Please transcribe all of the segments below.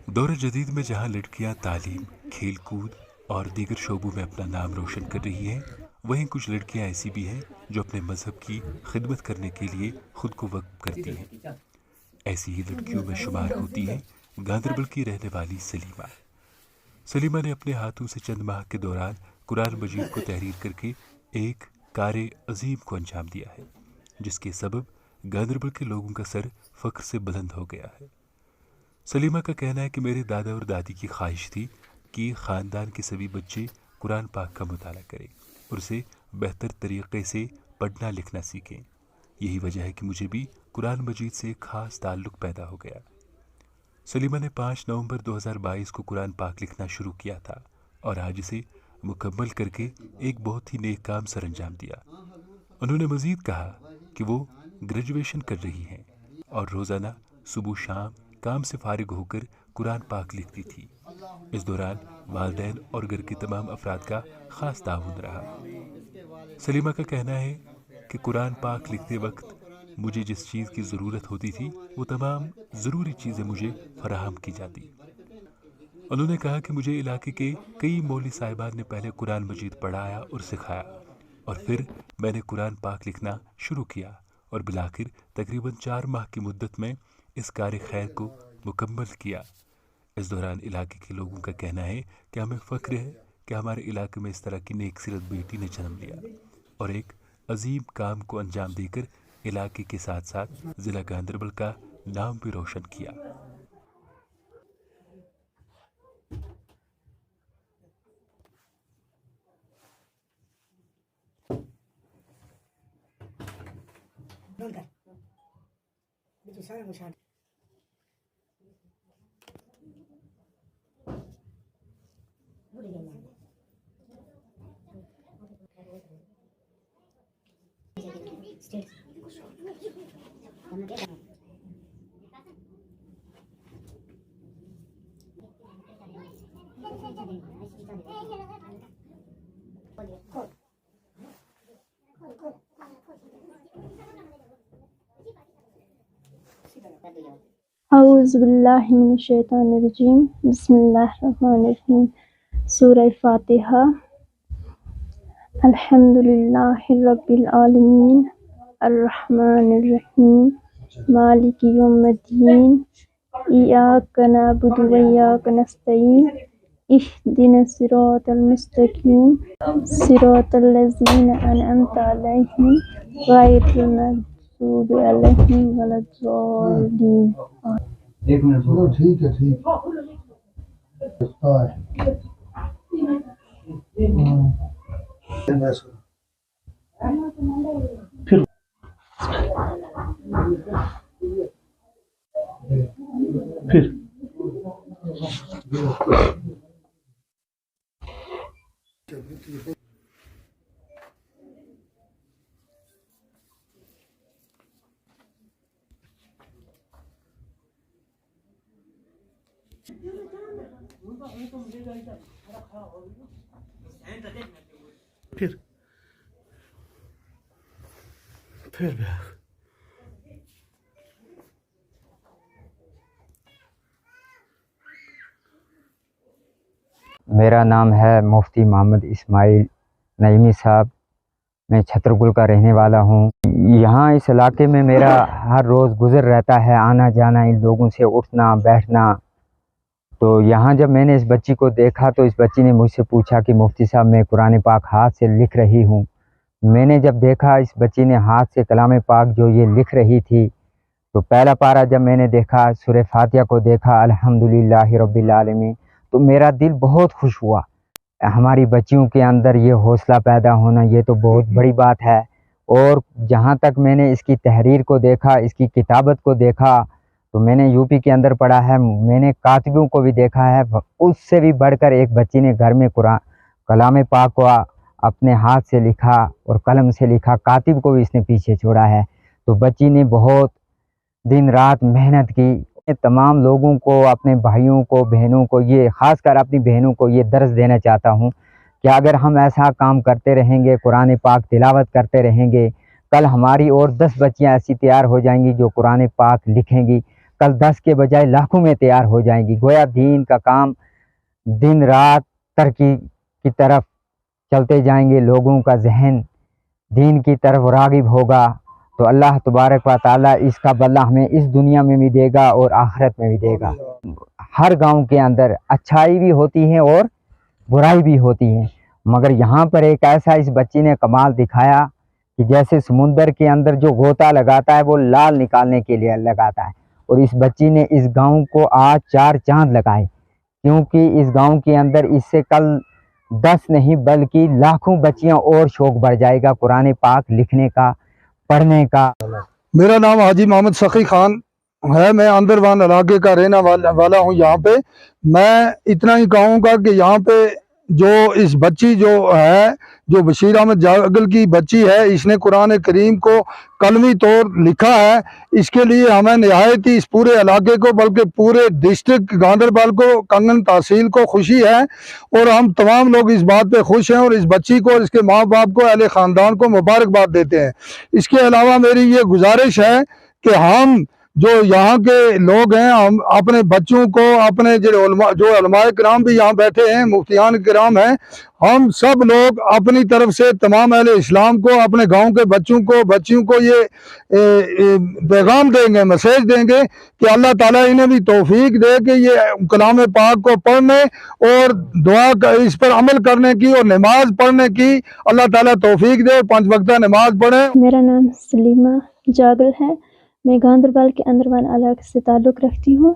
دور جدید میں جہاں لڑکیاں تعلیم، کھیل کود اور دیگر شعبوں میں اپنا نام روشن کر رہی ہیں، وہیں کچھ لڑکیاں ایسی بھی ہیں جو اپنے مذہب کی خدمت کرنے کے لیے خود کو وقف کرتی ہیں۔ ایسی ہی لڑکیوں میں شمار ہوتی ہیں گاندربل کی رہنے والی سلیمہ۔ سلیمہ نے اپنے ہاتھوں سے چند ماہ کے دوران قرآن مجید کو تحریر کر کے ایک کار عظیم کو انجام دیا ہے، جس کے سبب گاندربل کے لوگوں کا سر فخر سے بلند ہو گیا ہے۔ سلیمہ کا کہنا ہے کہ میرے دادا اور دادی کی خواہش تھی کہ خاندان کے سبھی بچے قرآن پاک کا مطالعہ کریں اور اسے بہتر طریقے سے پڑھنا لکھنا سیکھیں۔ یہی وجہ ہے کہ مجھے بھی قرآن مجید سے ایک خاص تعلق پیدا ہو گیا۔ سلیمہ نے 5 نومبر 2022 کو قرآن پاک لکھنا شروع کیا تھا اور آج اسے مکمل کر کے ایک بہت ہی نیک کام سر انجام دیا۔ انہوں نے مزید کہا کہ وہ گریجویشن کر رہی ہیں اور روزانہ صبح شام کام سے فارغ ہو کر قرآن پاک لکھتی تھی۔ اس دوران والدین اور گھر کے تمام افراد کا خاص تعاون رہا۔ سلیمہ کا کہنا ہے کہ قرآن پاک لکھتے وقت مجھے جس چیز کی ضرورت ہوتی تھی وہ تمام ضروری چیزیں مجھے فراہم کی جاتی۔ انہوں نے کہا کہ مجھے علاقے کے کئی مولوی صاحبان نے پہلے قرآن مجید پڑھایا اور سکھایا اور پھر میں نے قرآن پاک لکھنا شروع کیا اور بالآخر تقریباً 4 ماہ کی مدت میں اس کار خیر کو مکمل کیا۔ اس دوران علاقے کے لوگوں کا کہنا ہے کہ ہمیں فخر ہے کہ ہمارے علاقے میں اس طرح کی نیک سیرت بیٹی نے جنم لیا اور ایک عظیم کام کو انجام دے کر علاقے کے ساتھ ساتھ ضلع گاندربل کا نام بھی روشن کیا۔ اعوذ باللہ من الشیطان الرجیم، بسم اللہ الرحمن الرحیم۔ سورہ فاتحہ۔ الحمد للہ رب العالمین الرحمن الرحیم مالک یوم الدین ایاک نعبد و ایاک نستعین اہدنا الصراط المستقیم صراط الذین انعمت علیہم غیر المغضوب علیہم ولا الضالین۔ ایک منٹ چلو ٹھیک ہے پھر میرا نام ہے مفتی محمد اسماعیل نعیمی صاحب۔ میں چھترگل کا رہنے والا ہوں۔ یہاں اس علاقے میں میرا ہر روز گزر رہتا ہے، آنا جانا، ان لوگوں سے اٹھنا بیٹھنا۔ تو یہاں جب میں نے اس بچی کو دیکھا تو اس بچی نے مجھ سے پوچھا کہ مفتی صاحب میں قرآن پاک ہاتھ سے لکھ رہی ہوں۔ میں نے جب دیکھا اس بچی نے ہاتھ سے کلام پاک جو یہ لکھ رہی تھی، تو پہلا پارہ جب میں نے دیکھا، سورہ فاتحہ کو دیکھا، الحمدللہ رب العالمین، تو میرا دل بہت خوش ہوا۔ ہماری بچیوں کے اندر یہ حوصلہ پیدا ہونا یہ تو بہت بڑی بات ہے۔ اور جہاں تک میں نے اس کی تحریر کو دیکھا، اس کی کتابت کو دیکھا، تو میں نے یو پی کے اندر پڑھا ہے، میں نے کاتبوں کو بھی دیکھا ہے، اس سے بھی بڑھ کر ایک بچی نے گھر میں قرآن کلام پاک کو اپنے ہاتھ سے لکھا اور قلم سے لکھا، کاتب کو بھی اس نے پیچھے چھوڑا ہے۔ تو بچی نے بہت دن رات محنت کی۔ تمام لوگوں کو، اپنے بھائیوں کو، بہنوں کو، یہ خاص کر اپنی بہنوں کو یہ درس دینا چاہتا ہوں کہ اگر ہم ایسا کام کرتے رہیں گے، قرآن پاک تلاوت کرتے رہیں گے، کل ہماری اور 10 بچیاں ایسی تیار ہو جائیں گی جو قرآن پاک لکھیں گی، कल 10 के बजाय लाखों में तैयार हो जाएंगी। गोया दीन का काम दिन रात तरक्की की तरफ चलते जाएंगे, लोगों का जहन दीन की तरफ रागिब होगा तो अल्लाह तबारक व ताला इसका बदला हमें इस दुनिया में भी देगा और आखिरत में भी देगा। हर गांव के अंदर अच्छाई भी होती है और बुराई भी होती है, मगर यहाँ पर एक ऐसा इस बच्ची ने कमाल दिखाया कि जैसे समुंदर के अंदर जो गोता लगाता है वो लाल निकालने के लिए लगाता है, और इस बच्ची ने इस गांव को आज 4 चांद लगाए, क्योंकि इस गांव के अंदर इससे कल 10 नहीं बल्कि लाखों बच्चियां और शौक बढ़ जाएगा कुरान पाक लिखने का, पढ़ने का। मेरा नाम हाजी मोहम्मद सखी खान है। मैं अंदरवान इलाके का रहने वाला हूँ। यहाँ पे मैं इतना ही कहूँगा कि यहाँ पे जो इस बच्ची जो है, जो बशीर अहमद जागल की बच्ची है, इसने कुरान करीम को कलमी तौर लिखा है। इसके लिए हमें निहायत ही इस पूरे इलाके को बल्कि पूरे डिस्ट्रिक्ट गांधरबल को, कंगन तहसील को खुशी है, और हम तमाम लोग इस बात पे खुश हैं और इस बच्ची को और इसके माँ बाप को, अहले ख़ानदान को मुबारकबाद देते हैं। इसके अलावा मेरी ये गुजारिश है कि हम जो यहाँ के लोग हैं, हम अपने बच्चों को, अपने जो उलमाए किराम भी यहाँ बैठे हैं, मुफ्तियान किराम हैं, हम सब लोग अपनी तरफ से तमाम अहले इस्लाम को, अपने गांव के बच्चियों को ये पैगाम देंगे, मैसेज देंगे कि अल्लाह ताला इन्हें भी तौफीक दे कि ये कलाम पाक को पढ़ने और दुआ इस पर अमल करने की और नमाज पढ़ने की अल्लाह ताला तौफीक दे और 5 वक्ता नमाज पढ़ें। मेरा नाम सलीमा जागल है। मैं गांधरबल के अंदरवान इलाके से ताल्लुक़ रखती हूँ,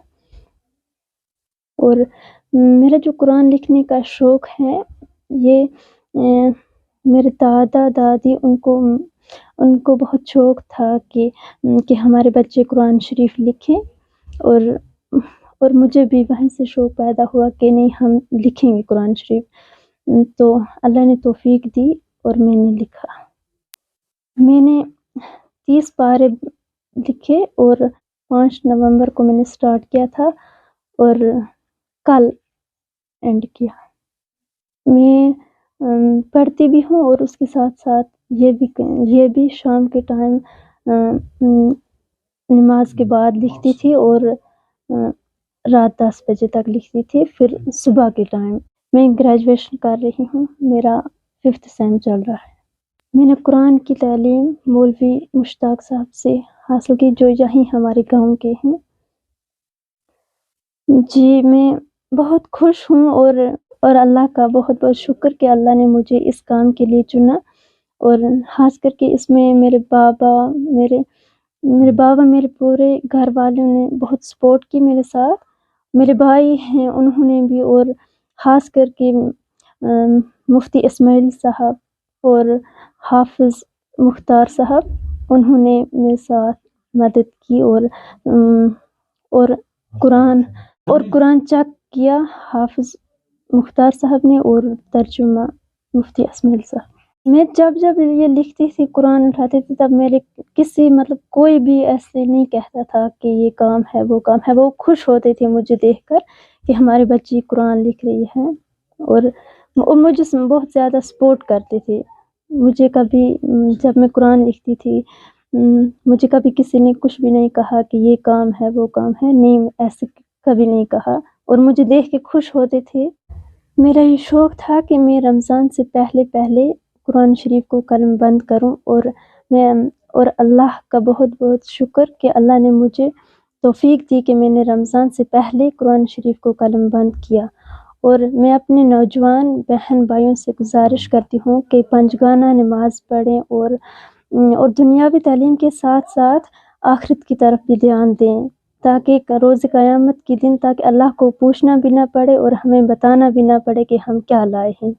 और मेरा जो कुरान लिखने का शौक़ है, ये मेरे दादा दादी उनको बहुत शौक़ था कि हमारे बच्चे कुरान शरीफ लिखें, और मुझे भी वहीं से शौक़ पैदा हुआ कि नहीं, हम लिखेंगे कुरान शरीफ। तो अल्लाह ने तौफीक दी और मैंने लिखा। मैंने 30 पारे लिखे और 5 नवंबर को मैंने स्टार्ट किया था और कल एंड किया। मैं पढ़ती भी हूँ और उसके साथ साथ ये भी शाम के टाइम नमाज के बाद लिखती थी और रात 10 बजे तक लिखती थी। फिर सुबह के टाइम मैं ग्रेजुएशन कर रही हूँ, मेरा 5th सेम चल रहा है। मैंने कुरान की तालीम मौलवी मुश्ताक साहब से हासिल की, जो यहीं हमारे गांव के हैं। जी, मैं बहुत खुश हूँ और अल्लाह का बहुत बहुत शुक्र कि अल्लाह ने मुझे इस काम के लिए चुना, और ख़ास करके इसमें मेरे बाबा मेरे पूरे घर वालों ने बहुत सपोर्ट की मेरे साथ। मेरे भाई हैं, उन्होंने भी, और ख़ास करके मुफ्ती इस्माइल साहब और हाफिज़ मुख्तार साहब, उन्होंने मेरे साथ मदद की और कुरान चेक किया हाफिज़ मुख्तार साहब ने और तर्जुमा मुफ्ती इस्माइल साहब। मैं जब ये लिखती थी, कुरान उठाती थी, तब मेरे कोई भी ऐसे नहीं कहता था कि ये काम है वो काम है। वो खुश होते थे मुझे देखकर कि हमारी बच्ची कुरान लिख रही है, और मुझे बहुत ज़्यादा सपोर्ट करते थे। मुझे कभी, जब मैं कुरान लिखती थी, मुझे कभी किसी ने कुछ भी नहीं कहा कि ये काम है वो काम है, नहीं, ऐसे कभी नहीं कहा, और मुझे देख के खुश होते थे। मेरा ये शौक़ था कि मैं रमज़ान से पहले कुरान शरीफ को कलम बंद करूं, और अल्लाह का बहुत बहुत शुक्र कि अल्लाह ने मुझे तौफीक दी कि मैंने रमज़ान से पहले कुरान शरीफ को कलम बंद किया। और मैं अपने नौजवान बहन भाइयों से गुजारिश करती हूँ कि पंजगाना नमाज पढ़ें और दुनियावी तालीम के साथ साथ आखिरत की तरफ भी ध्यान दें, ताकि रोज़ क़यामत के दिन, ताकि अल्लाह को पूछना भी ना पड़े और हमें बताना भी ना पड़े कि हम क्या लाए हैं।